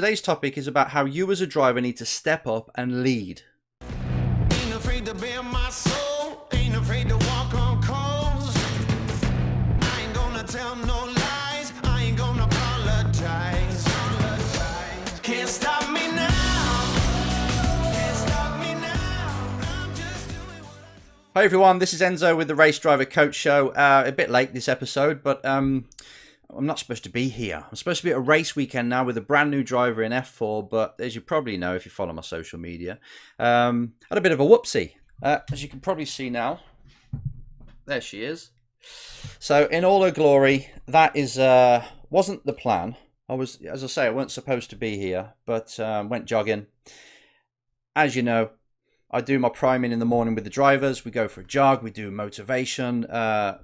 Today's topic is about how you as a driver need to step up and lead. Ain't afraid to bare my soul, ain't afraid to walk on coals. I ain't gonna tell no lies, I ain't gonna apologize. Can't stop me now, can't stop me now. I'm just doing what I Hi everyone, this is Enzo with the Race Driver Coach Show. A bit late this episode, but I'm not supposed to be here. I'm supposed to be at a race weekend now with a brand new driver in F4, but as you probably know if you follow my social media, had a bit of a whoopsie. As you can probably see now, there she is. So in all her glory, that is wasn't the plan. As I say, I wasn't supposed to be here, but went jogging. As you know, I do my priming in the morning with the drivers. We go for a jog. We do motivation.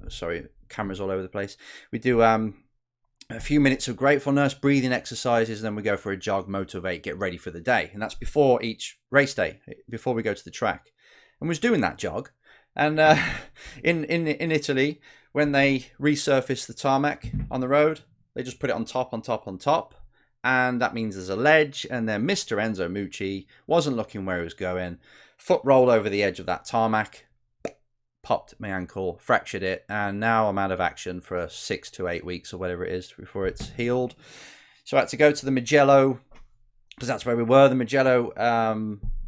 Sorry, cameras all over the place. We do a few minutes of gratefulness, breathing exercises, and then we go for a jog, motivate, get ready for the day. And that's before each race day, before we go to the track. And was doing that jog. And in Italy, when they resurface the tarmac on the road, they just put it on top. And that means there's a ledge. And then Mr. Enzo Mucci wasn't looking where he was going. Foot rolled over the edge of that tarmac. Popped my ankle, fractured it, and now I'm out of action for 6 to 8 weeks or whatever it is before it's healed. So I had to go to the Mugello, because that's where we were, the Mugello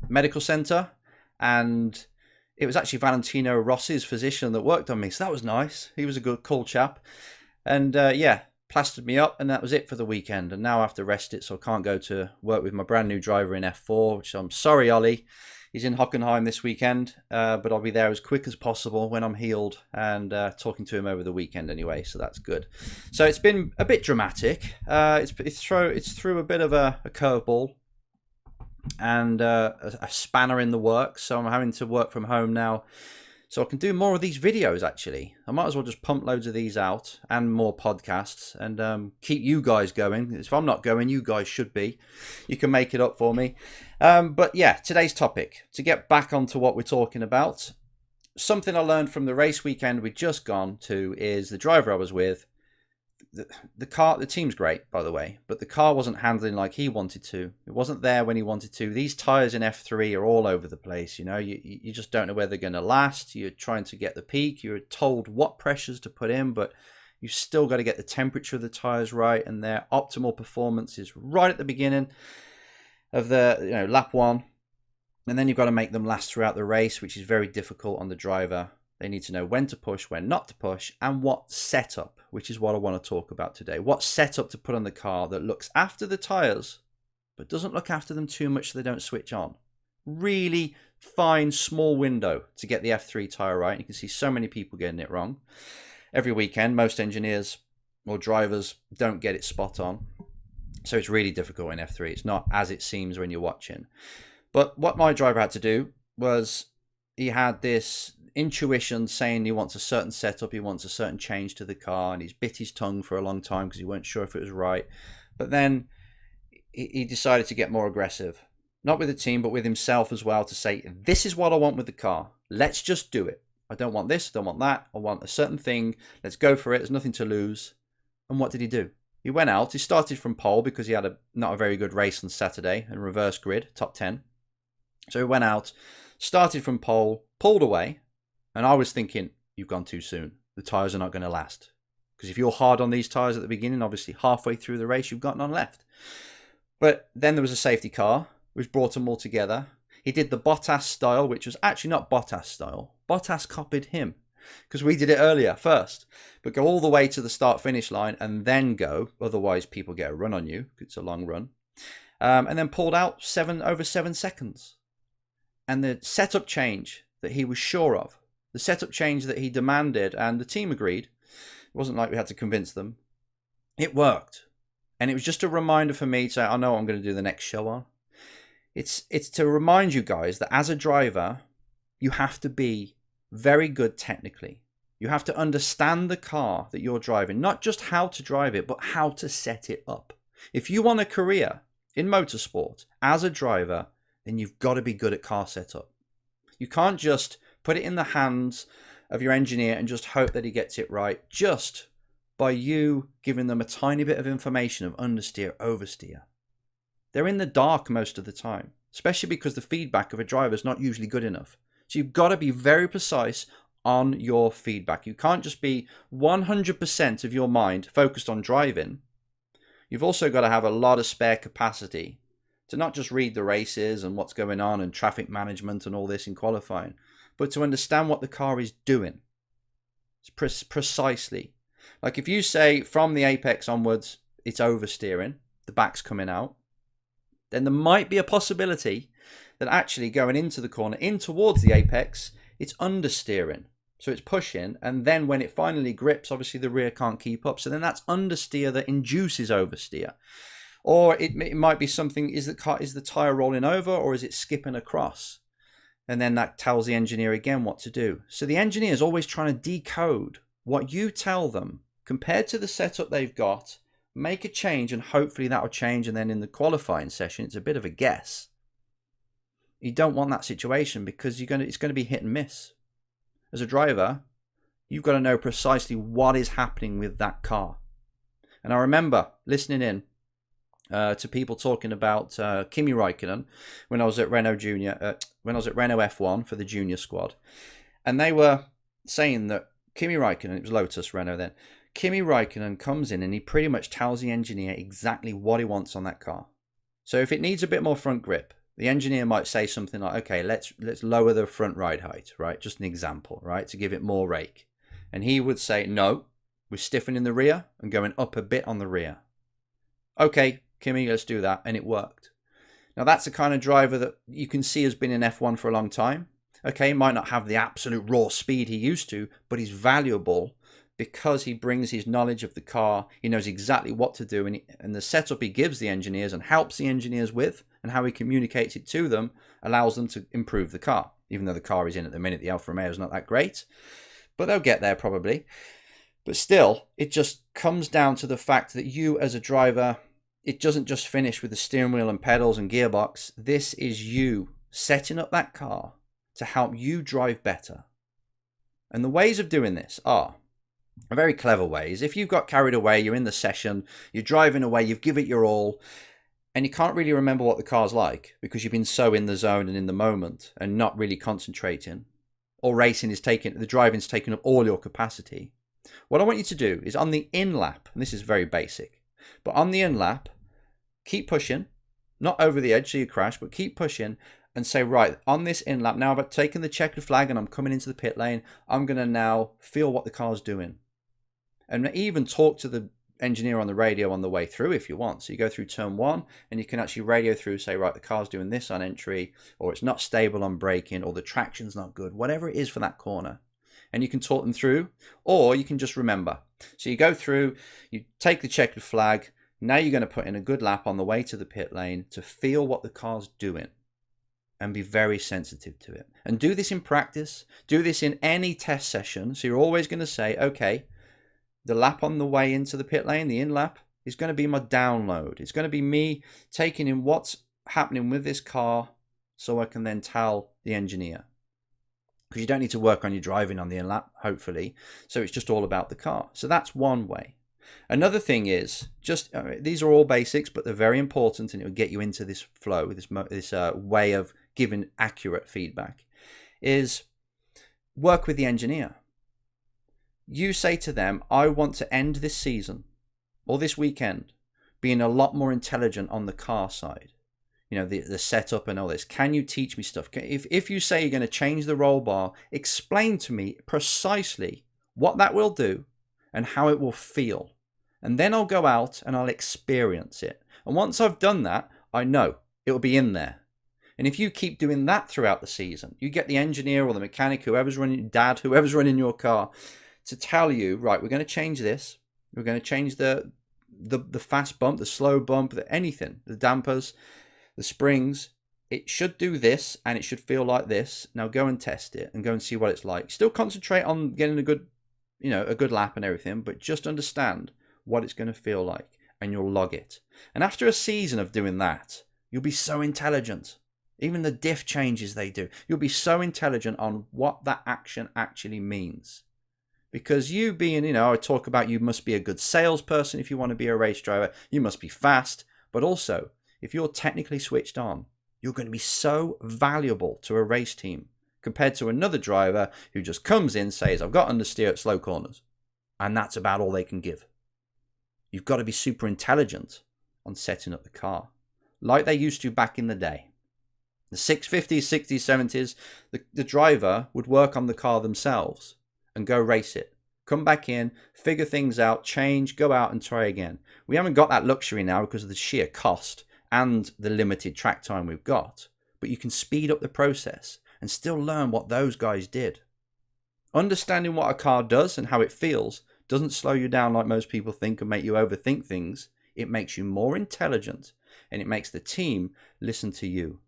Medical Center, and it was actually Valentino Rossi's physician that worked on me, so that was nice. He was a good, cool chap, and yeah, plastered me up, and that was it for the weekend. And now I have to rest it, so I can't go to work with my brand new driver in F4, which I'm sorry, Ollie. He's in Hockenheim this weekend, but I'll be there as quick as possible when I'm healed, and talking to him over the weekend anyway, so that's good. So it's been a bit dramatic. It's through a bit of a curveball and a spanner in the works, so I'm having to work from home now. So I can do more of these videos, actually. I might as well just pump loads of these out and more podcasts and keep you guys going. If I'm not going, you guys should be. You can make it up for me. But yeah, today's topic, to get back onto what we're talking about, something I learned from the race weekend we'd just gone to is the driver I was with. The team's great, by the way, but the car wasn't handling like he wanted to. It wasn't there when he wanted to. These tyres in F3 are all over the place. You know, you just don't know where they're going to last. You're trying to get the peak. You're told what pressures to put in, but you've still got to get the temperature of the tyres right, and their optimal performance is right at the beginning of the lap one, and then you've got to make them last throughout the race, which is very difficult on the driver. They need to know when to push, when not to push, and what setup, which is what I want to talk about today. What setup to put on the car that looks after the tyres, but doesn't look after them too much so they don't switch on. Really fine, small window to get the F3 tyre right. You can see so many people getting it wrong. Every weekend, most engineers or drivers don't get it spot on. So it's really difficult in F3. It's not as it seems when you're watching. But what my driver had to do was he had this intuition saying he wants a certain setup, he wants a certain change to the car, and he's bit his tongue for a long time because he weren't sure if it was right. But then he decided to get more aggressive, not with the team but with himself as well, to say, this is what I want with the car, let's just do it. I don't want this, I don't want that, I want a certain thing, let's go for it, there's nothing to lose. And what did he do? He went out, he started from pole because he had not a very good race on Saturday and reverse grid, top 10. So he went out, started from pole, pulled away. And I was thinking, you've gone too soon. The tyres are not going to last. Because if you're hard on these tyres at the beginning, obviously halfway through the race, you've got none left. But then there was a safety car, which brought them all together. He did the Bottas style, which was actually not Bottas style. Bottas copied him, because we did it earlier first. But go all the way to the start-finish line and then go. Otherwise, people get a run on you. It's a long run. And then pulled out over 7 seconds. And the setup change that he was sure of, the setup change that he demanded, and the team agreed. It wasn't like we had to convince them. It worked. And it was just a reminder for me to say, I know what I'm going to do the next show on. It's to remind you guys that as a driver, you have to be very good technically. You have to understand the car that you're driving, not just how to drive it, but how to set it up. If you want a career in motorsport as a driver, then you've got to be good at car setup. You can't just put it in the hands of your engineer and just hope that he gets it right, just by you giving them a tiny bit of information of understeer, oversteer. They're in the dark most of the time, especially because the feedback of a driver is not usually good enough. So you've got to be very precise on your feedback. You can't just be 100% of your mind focused on driving. You've also got to have a lot of spare capacity to not just read the races and what's going on and traffic management and all this in qualifying, but to understand what the car is doing. It's precisely. Like if you say from the apex onwards, it's oversteering, the back's coming out, then there might be a possibility that actually going into the corner, in towards the apex, it's understeering. So it's pushing, and then when it finally grips, obviously the rear can't keep up. So then that's understeer that induces oversteer. Or it might be something, is the tyre rolling over or is it skipping across? And then that tells the engineer again what to do. So the engineer is always trying to decode what you tell them compared to the setup they've got, make a change, and hopefully that will change. And then in the qualifying session, it's a bit of a guess. You don't want that situation because it's going to be hit and miss. As a driver, you've got to know precisely what is happening with that car. And I remember listening in to people talking about Kimi Räikkönen when I was at Renault F1 for the junior squad, and they were saying that Kimi Räikkönen, it was Lotus Renault then, Kimi Räikkönen comes in and he pretty much tells the engineer exactly what he wants on that car. So if it needs a bit more front grip, the engineer might say something like, okay, let's lower the front ride height, right? Just an example, right? To give it more rake. And he would say, no, we're stiffening the rear and going up a bit on the rear. Okay, Kimi, let's do that. And it worked. Now that's the kind of driver that you can see has been in F1 for a long time. Okay, he might not have the absolute raw speed he used to, but he's valuable because he brings his knowledge of the car. He knows exactly what to do, and the setup he gives the engineers and helps the engineers with, and how he communicates it to them, allows them to improve the car. Even though the car is in at the minute, the Alfa Romeo is not that great, but they'll get there probably. But still, it just comes down to the fact that you as a driver, it doesn't just finish with the steering wheel and pedals and gearbox. This is you setting up that car to help you drive better. And the ways of doing this are very clever ways. If you've got carried away, you're in the session, you're driving away, you've given it your all, and you can't really remember what the car's like because you've been so in the zone and in the moment and not really concentrating, or the driving's taking up all your capacity. What I want you to do is on the in lap, and this is very basic, but on the in lap, keep pushing, not over the edge so you crash, but keep pushing and say, right, on this in lap, now I've taken the checkered flag and I'm coming into the pit lane, I'm going to now feel what the car's doing. And even talk to the engineer on the radio on the way through if you want. So you go through turn 1 and you can actually radio through, say, right, the car's doing this on entry, or it's not stable on braking, or the traction's not good, whatever it is for that corner. And you can talk them through, or you can just remember. So you go through, you take the checkered flag, now you're going to put in a good lap on the way to the pit lane to feel what the car's doing and be very sensitive to it. And do this in practice. Do this in any test session. So you're always going to say, okay, the lap on the way into the pit lane, the in lap, is going to be my download. It's going to be me taking in what's happening with this car so I can then tell the engineer. Because you don't need to work on your driving on the in lap, hopefully. So it's just all about the car. So that's one way. Another thing is, these are all basics, but they're very important, and it will get you into this flow, this way of giving accurate feedback, is work with the engineer. You say to them, I want to end this season or this weekend being a lot more intelligent on the car side. You know, the setup and all this. Can you teach me stuff? If you say you're going to change the roll bar, explain to me precisely what that will do and how it will feel. And then I'll go out and I'll experience it. And once I've done that, I know it will be in there. And if you keep doing that throughout the season, you get the engineer or the mechanic, whoever's running your car, to tell you, right, we're going to change this. We're going to change the fast bump, the slow bump, anything, the dampers, the springs. It should do this and it should feel like this. Now go and test it and go and see what it's like. Still concentrate on getting a good lap and everything, but just understand what it's going to feel like and you'll log it. And after a season of doing that, you'll be so intelligent. Even the diff changes they do, you'll be so intelligent on what that action actually means. Because you being, I talk about you must be a good salesperson if you want to be a race driver. You must be fast, but also if you're technically switched on, you're going to be so valuable to a race team compared to another driver who just comes in, says, I've got understeer at slow corners, and that's about all they can give. You've got to be super intelligent on setting up the car, like they used to back in the day. The 650s, 60s, 70s, the driver would work on the car themselves and go race it. Come back in, figure things out, change, go out and try again. We haven't got that luxury now because of the sheer cost and the limited track time we've got. But you can speed up the process and still learn what those guys did. Understanding what a car does and how it feels doesn't slow you down like most people think and make you overthink things. It makes you more intelligent and it makes the team listen to you.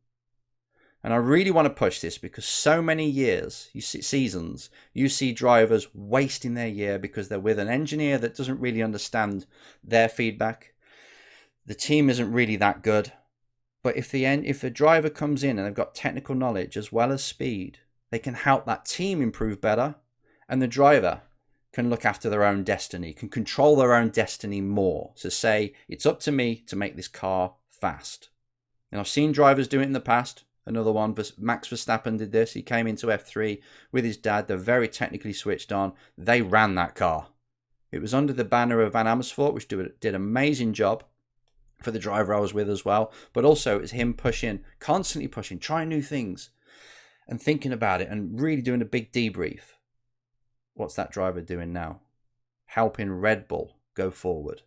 And I really want to push this because so many years, seasons, you see drivers wasting their year because they're with an engineer that doesn't really understand their feedback. The team isn't really that good. But if the driver comes in and they've got technical knowledge as well as speed, they can help that team improve better. And the driver can look after their own destiny, can control their own destiny more. So say, it's up to me to make this car fast. And I've seen drivers do it in the past. Another one, Max Verstappen did this. He came into F3 with his dad. They're very technically switched on. They ran that car. It was under the banner of Van Amersfoort, which did an amazing job for the driver I was with as well. But also it was him pushing, constantly pushing, trying new things and thinking about it and really doing a big debrief. What's that driver doing now? Helping Red Bull go forward.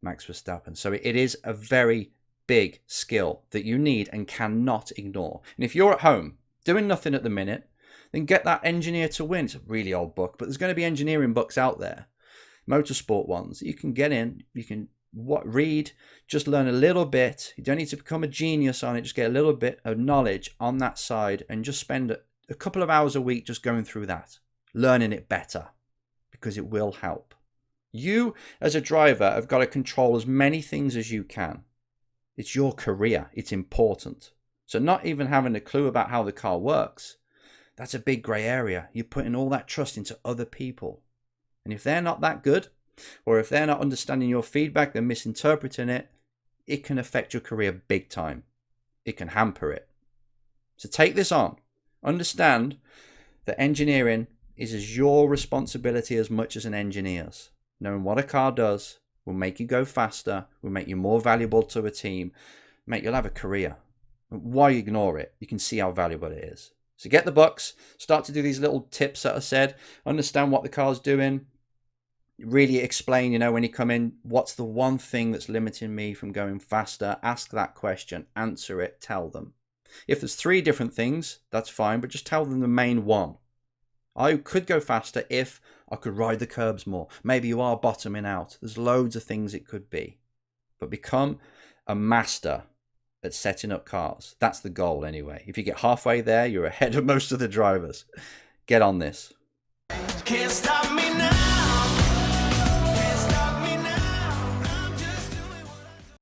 Max Verstappen. So it is a very big skill that you need and cannot ignore. And if you're at home doing nothing at the minute, then get that engineer to win. It's a really old book, but there's going to be engineering books out there, motorsport ones. You can get in, you can read, just learn a little bit. You don't need to become a genius on it. Just get a little bit of knowledge on that side and just spend a couple of hours a week just going through that, learning it better, because it will help. You as a driver have got to control as many things as you can. It's your career. It's important. So not even having a clue about how the car works, that's a big grey area. You're putting all that trust into other people. And if they're not that good, or if they're not understanding your feedback, they're misinterpreting it, it can affect your career big time. It can hamper it. So take this on. Understand that engineering is as your responsibility as much as an engineer's. Knowing what a car does will make you go faster, will make you more valuable to a team, you'll have a career. Why ignore it? You can see how valuable it is. So get the books, start to do these little tips that I said, understand what the car's doing, really explain, when you come in, what's the one thing that's limiting me from going faster? Ask that question, answer it, tell them. If there's 3 different things, that's fine, but just tell them the main one. I could go faster if I could ride the curbs more. Maybe you are bottoming out. There's loads of things it could be. But become a master at setting up cars. That's the goal anyway. If you get halfway there, you're ahead of most of the drivers. Get on this. Can't stop.